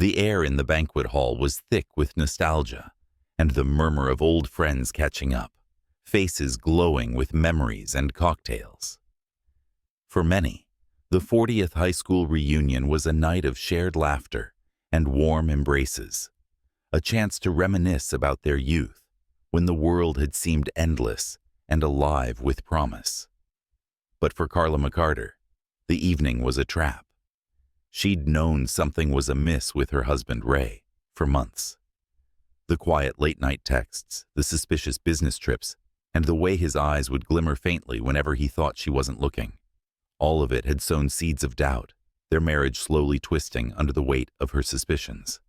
The air in the banquet hall was thick with nostalgia and the murmur of old friends catching up, faces glowing with memories and cocktails. For many, the 40th high school reunion was a night of shared laughter and warm embraces, a chance to reminisce about their youth when the world had seemed endless and alive with promise. But for Carla McCarter, the evening was a trap. She'd known something was amiss with her husband Ray for months. The quiet late-night texts, the suspicious business trips, and the way his eyes would glimmer faintly whenever he thought she wasn't looking. All of it had sown seeds of doubt, their marriage slowly twisting under the weight of her suspicions.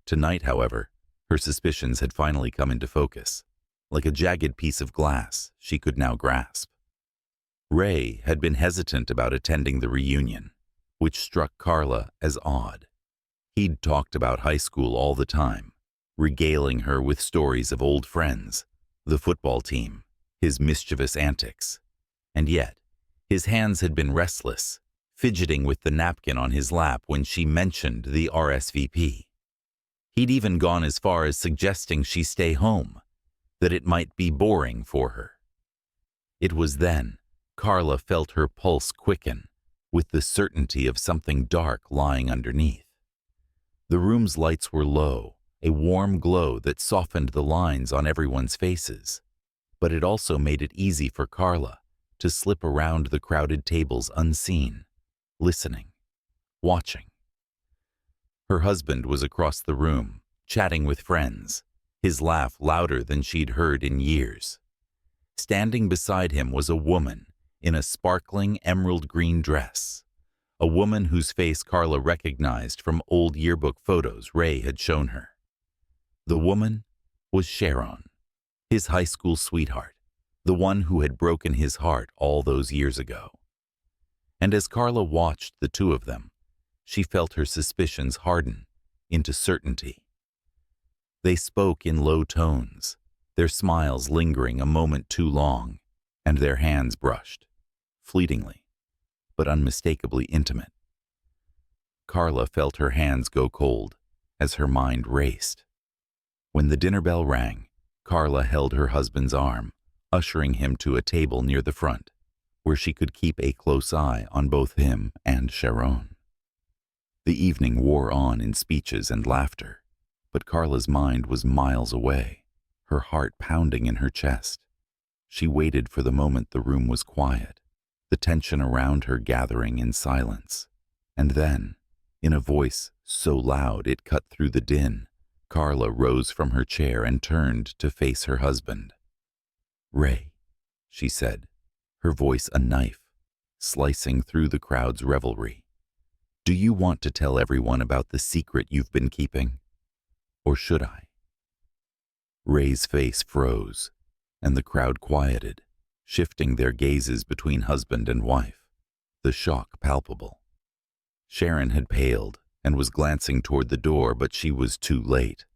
Tonight, however, her suspicions had finally come into focus, like a jagged piece of glass she could now grasp. Ray had been hesitant about attending the reunion, which struck Carla as odd. He'd talked about high school all the time, regaling her with stories of old friends, the football team, his mischievous antics. And yet, his hands had been restless, fidgeting with the napkin on his lap when she mentioned the RSVP. He'd even gone as far as suggesting she stay home, that it might be boring for her. It was then Carla felt her pulse quicken, with the certainty of something dark lying underneath. The room's lights were low, a warm glow that softened the lines on everyone's faces, but it also made it easy for Carla to slip around the crowded tables unseen, listening, watching. Her husband was across the room, chatting with friends, his laugh louder than she'd heard in years. Standing beside him was a woman in a sparkling emerald green dress, a woman whose face Carla recognized from old yearbook photos Ray had shown her. The woman was Sharon, his high school sweetheart, the one who had broken his heart all those years ago. And as Carla watched the two of them, she felt her suspicions harden into certainty. They spoke in low tones, their smiles lingering a moment too long, and their hands brushed, fleetingly, but unmistakably intimate. Carla felt her hands go cold as her mind raced. When the dinner bell rang, Carla held her husband's arm, ushering him to a table near the front, where she could keep a close eye on both him and Sharon. The evening wore on in speeches and laughter, but Carla's mind was miles away, her heart pounding in her chest. She waited for the moment the room was quiet, the tension around her gathering in silence. And then, in a voice so loud it cut through the din, Carla rose from her chair and turned to face her husband. "Ray," she said, her voice a knife, slicing through the crowd's revelry. "Do you want to tell everyone about the secret you've been keeping? Or should I?" Ray's face froze, and the crowd quieted, shifting their gazes between husband and wife, the shock palpable. Sharon had paled and was glancing toward the door, but she was too late.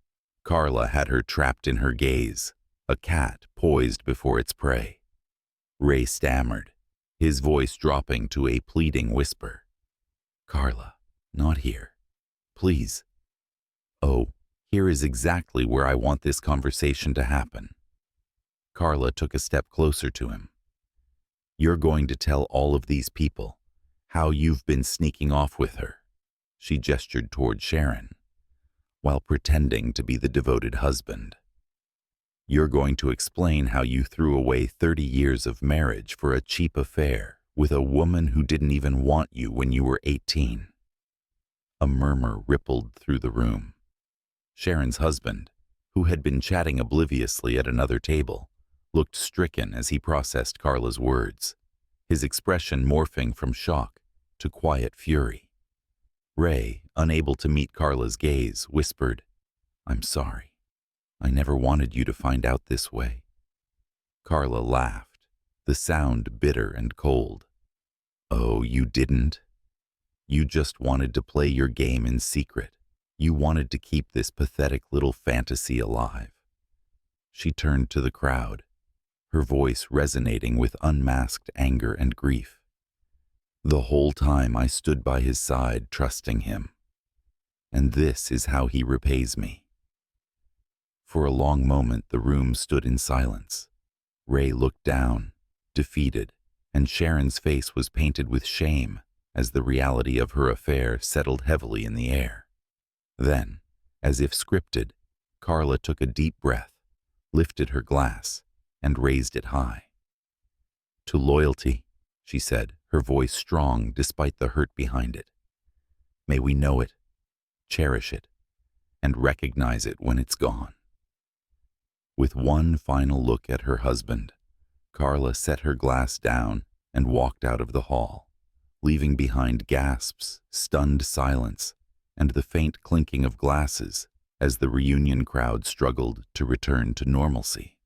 Carla had her trapped in her gaze, a cat poised before its prey. Ray stammered, his voice dropping to a pleading whisper. "Carla, not here. Please." "Oh, here is exactly where I want this conversation to happen." Carla took a step closer to him. "You're going to tell all of these people how you've been sneaking off with her." She gestured toward Sharon, while pretending to be the devoted husband. "You're going to explain how you threw away 30 years of marriage for a cheap affair with a woman who didn't even want you when you were 18. A murmur rippled through the room. Sharon's husband, who had been chatting obliviously at another table, looked stricken as he processed Carla's words, his expression morphing from shock to quiet fury. Ray, unable to meet Carla's gaze, whispered, "I'm sorry. I never wanted you to find out this way." Carla laughed, the sound bitter and cold. "Oh, you didn't? You just wanted to play your game in secret. You wanted to keep this pathetic little fantasy alive." She turned to the crowd, her voice resonating with unmasked anger and grief. "The whole time I stood by his side, trusting him. and this is how he repays me." For a long moment the room stood in silence. Ray looked down, defeated, and Sharon's face was painted with shame as the reality of her affair settled heavily in the air. Then, as if scripted, Carla took a deep breath, lifted her glass, and raised it high. "To loyalty," she said, her voice strong despite the hurt behind it. "May we know it, cherish it, and recognize it when it's gone." With one final look at her husband, Carla set her glass down and walked out of the hall, leaving behind gasps, stunned silence, and the faint clinking of glasses as the reunion crowd struggled to return to normalcy.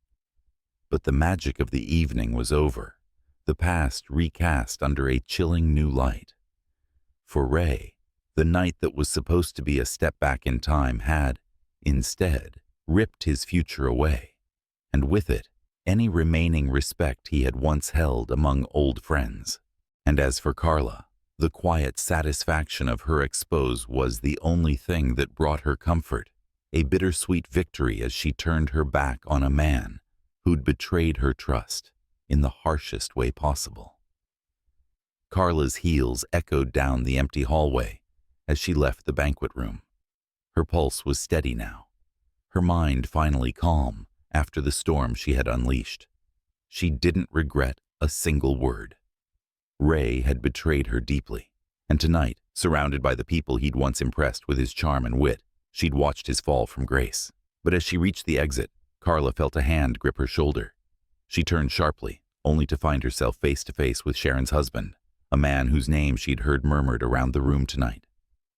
But the magic of the evening was over, the past recast under a chilling new light. For Ray, the night that was supposed to be a step back in time had, instead, ripped his future away, and with it, any remaining respect he had once held among old friends. And as for Carla, the quiet satisfaction of her expose was the only thing that brought her comfort, a bittersweet victory as she turned her back on a man who'd betrayed her trust in the harshest way possible. Carla's heels echoed down the empty hallway as she left the banquet room. Her pulse was steady now, her mind finally calm after the storm she had unleashed. She didn't regret a single word. Ray had betrayed her deeply, and tonight, surrounded by the people he'd once impressed with his charm and wit, she'd watched his fall from grace. But as she reached the exit, Carla felt a hand grip her shoulder. She turned sharply, only to find herself face to face with Sharon's husband, a man whose name she'd heard murmured around the room tonight.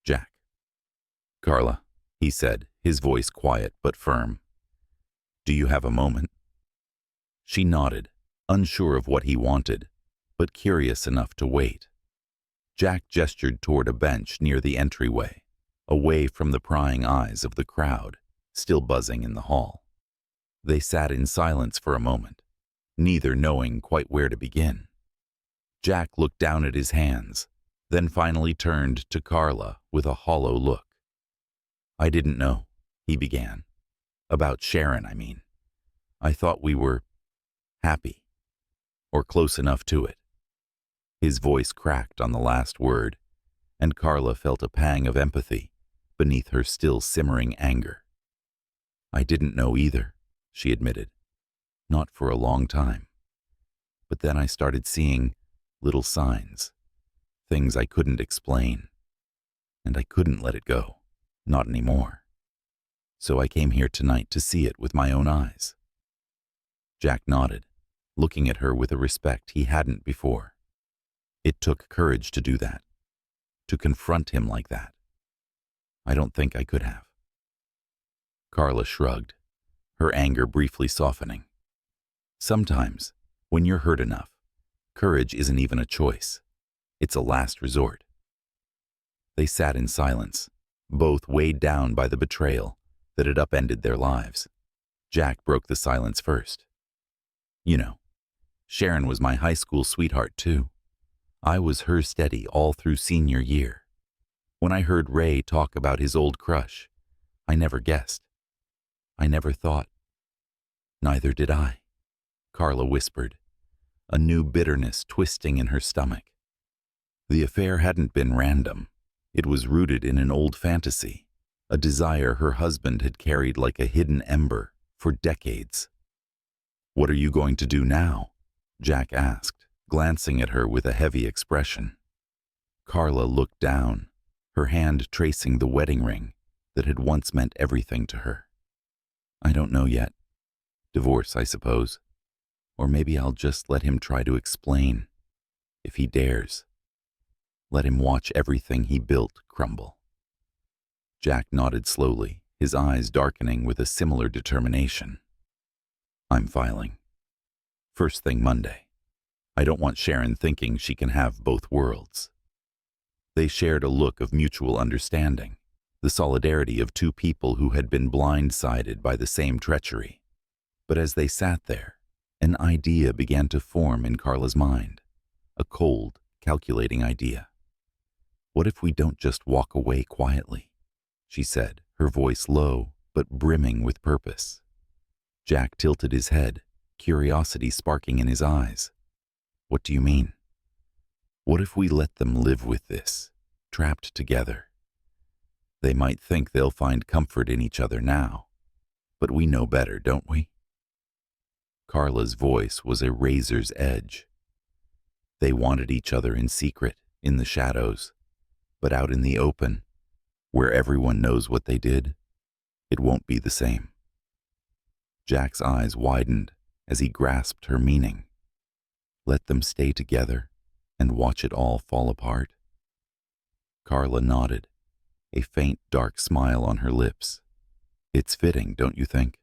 Jack. "Carla," he said, his voice quiet but firm. "Do you have a moment?" She nodded, unsure of what he wanted, but curious enough to wait. Jack gestured toward a bench near the entryway, away from the prying eyes of the crowd, still buzzing in the hall. They sat in silence for a moment, neither knowing quite where to begin. Jack looked down at his hands, then finally turned to Carla with a hollow look. "I didn't know," he began. "About Sharon, I mean. I thought we were happy, or close enough to it." His voice cracked on the last word, and Carla felt a pang of empathy beneath her still simmering anger. "I didn't know either," she admitted. "Not for a long time. But then I started seeing little signs, things I couldn't explain, and I couldn't let it go, not anymore. So I came here tonight to see it with my own eyes." Jack nodded, looking at her with a respect he hadn't before. It took courage to do that, to confront him like that. "I don't think I could have." Carla shrugged, her anger briefly softening. "Sometimes, when you're hurt enough, courage isn't even a choice. It's a last resort." They sat in silence, both weighed down by the betrayal that had upended their lives. Jack broke the silence first. "You know, Sharon was my high school sweetheart too. I was her steady all through senior year. When I heard Ray talk about his old crush, I never guessed. I never thought." "Neither did I," Carla whispered, a new bitterness twisting in her stomach. The affair hadn't been random. It was rooted in an old fantasy, a desire her husband had carried like a hidden ember for decades. "What are you going to do now?" Jack asked, glancing at her with a heavy expression. Carla looked down, her hand tracing the wedding ring that had once meant everything to her. "I don't know yet. Divorce, I suppose. Or maybe I'll just let him try to explain, if he dares. Let him watch everything he built crumble." Jack nodded slowly, his eyes darkening with a similar determination. "I'm filing. First thing Monday. I don't want Sharon thinking she can have both worlds." They shared a look of mutual understanding, the solidarity of two people who had been blindsided by the same treachery. But as they sat there, an idea began to form in Carla's mind, a cold, calculating idea. What if we don't just walk away quietly? she said, her voice low but brimming with purpose. Jack tilted his head, curiosity sparking in his eyes. What do you mean? What if we let them live with this, trapped together? They might think they'll find comfort in each other now, but we know better, don't we? Carla's voice was a razor's edge. They wanted each other in secret, in the shadows, but out in the open, where everyone knows what they did, it won't be the same. Jack's eyes widened as he grasped her meaning. Let them stay together and watch it all fall apart. Carla nodded, a faint dark smile on her lips. It's fitting, don't you think?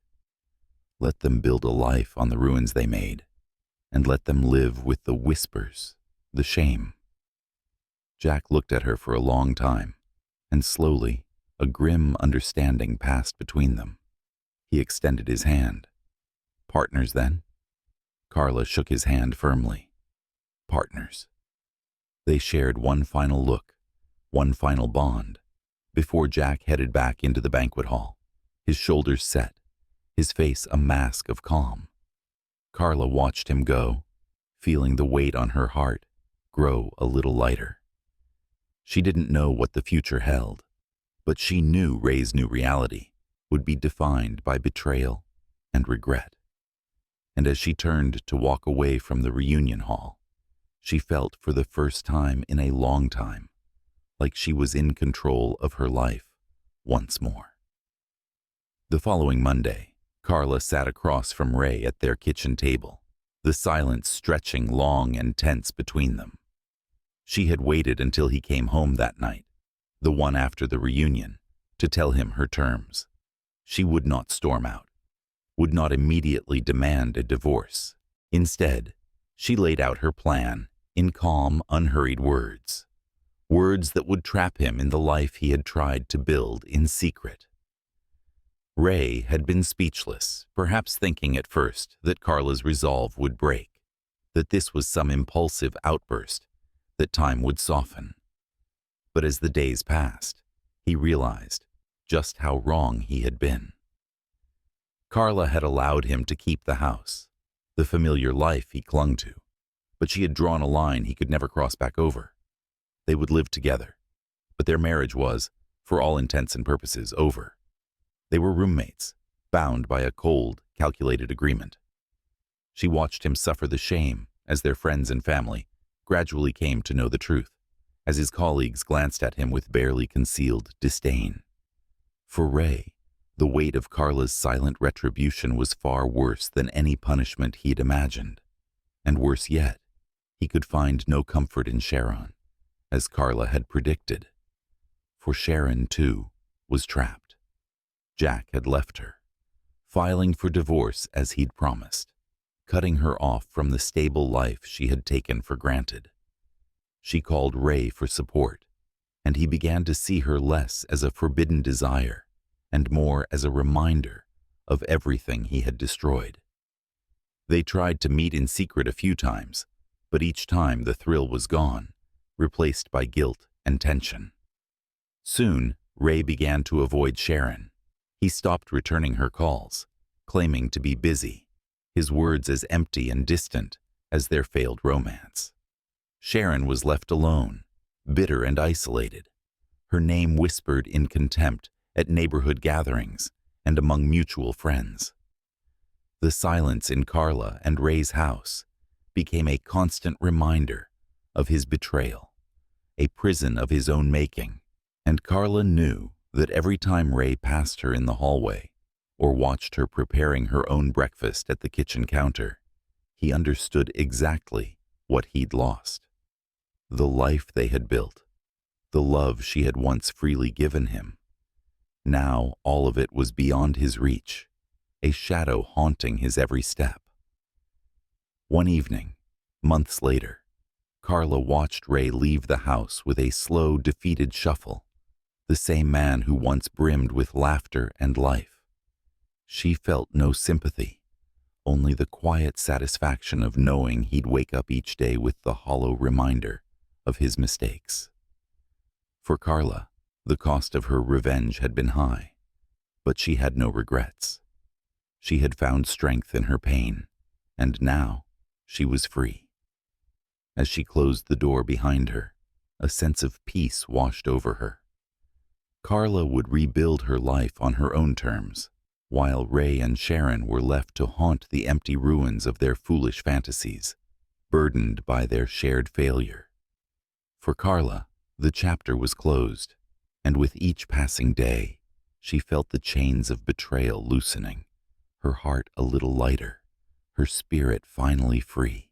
Let them build a life on the ruins they made, and let them live with the whispers, the shame. Jack looked at her for a long time, and slowly, a grim understanding passed between them. He extended his hand. Partners, then? Carla shook his hand firmly. Partners. They shared one final look, one final bond, before Jack headed back into the banquet hall, his shoulders set, his face a mask of calm. Carla watched him go, feeling the weight on her heart grow a little lighter. She didn't know what the future held, but she knew Ray's new reality would be defined by betrayal and regret. And as she turned to walk away from the reunion hall, she felt for the first time in a long time like she was in control of her life once more. The following Monday, Carla sat across from Ray at their kitchen table, the silence stretching long and tense between them. She had waited until he came home that night, the one after the reunion, to tell him her terms. She would not storm out, would not immediately demand a divorce. Instead, she laid out her plan in calm, unhurried words. Words that would trap him in the life he had tried to build in secret. Ray had been speechless, perhaps thinking at first that Carla's resolve would break, that this was some impulsive outburst, that time would soften. But as the days passed, he realized just how wrong he had been. Carla had allowed him to keep the house, the familiar life he clung to, but she had drawn a line he could never cross back over. They would live together, but their marriage was, for all intents and purposes, over. They were roommates, bound by a cold, calculated agreement. She watched him suffer the shame as their friends and family gradually came to know the truth, as his colleagues glanced at him with barely concealed disdain. For Ray, the weight of Carla's silent retribution was far worse than any punishment he'd imagined. And worse yet, he could find no comfort in Sharon, as Carla had predicted. For Sharon, too, was trapped. Jack had left her, filing for divorce as he'd promised, cutting her off from the stable life she had taken for granted. She called Ray for support, and he began to see her less as a forbidden desire and more as a reminder of everything he had destroyed. They tried to meet in secret a few times, but each time the thrill was gone, replaced by guilt and tension. Soon, Ray began to avoid Sharon. He stopped returning her calls, claiming to be busy, his words as empty and distant as their failed romance. Sharon was left alone, bitter and isolated, her name whispered in contempt at neighborhood gatherings and among mutual friends. The silence in Carla and Ray's house became a constant reminder of his betrayal, a prison of his own making, and Carla knew that every time Ray passed her in the hallway or watched her preparing her own breakfast at the kitchen counter, he understood exactly what he'd lost. The life they had built, the love she had once freely given him. Now all of it was beyond his reach, a shadow haunting his every step. One evening, months later, Carla watched Ray leave the house with a slow, defeated shuffle, the same man who once brimmed with laughter and life. She felt no sympathy, only the quiet satisfaction of knowing he'd wake up each day with the hollow reminder of his mistakes. For Carla, The cost of her revenge had been high, but she had no regrets. She had found strength in her pain, and now she was free. As she closed the door behind her, a sense of peace washed over her. Carla would rebuild her life on her own terms, while Ray and Sharon were left to haunt the empty ruins of their foolish fantasies, burdened by their shared failure. For Carla, the chapter was closed, and with each passing day, she felt the chains of betrayal loosening, her heart a little lighter, her spirit finally free.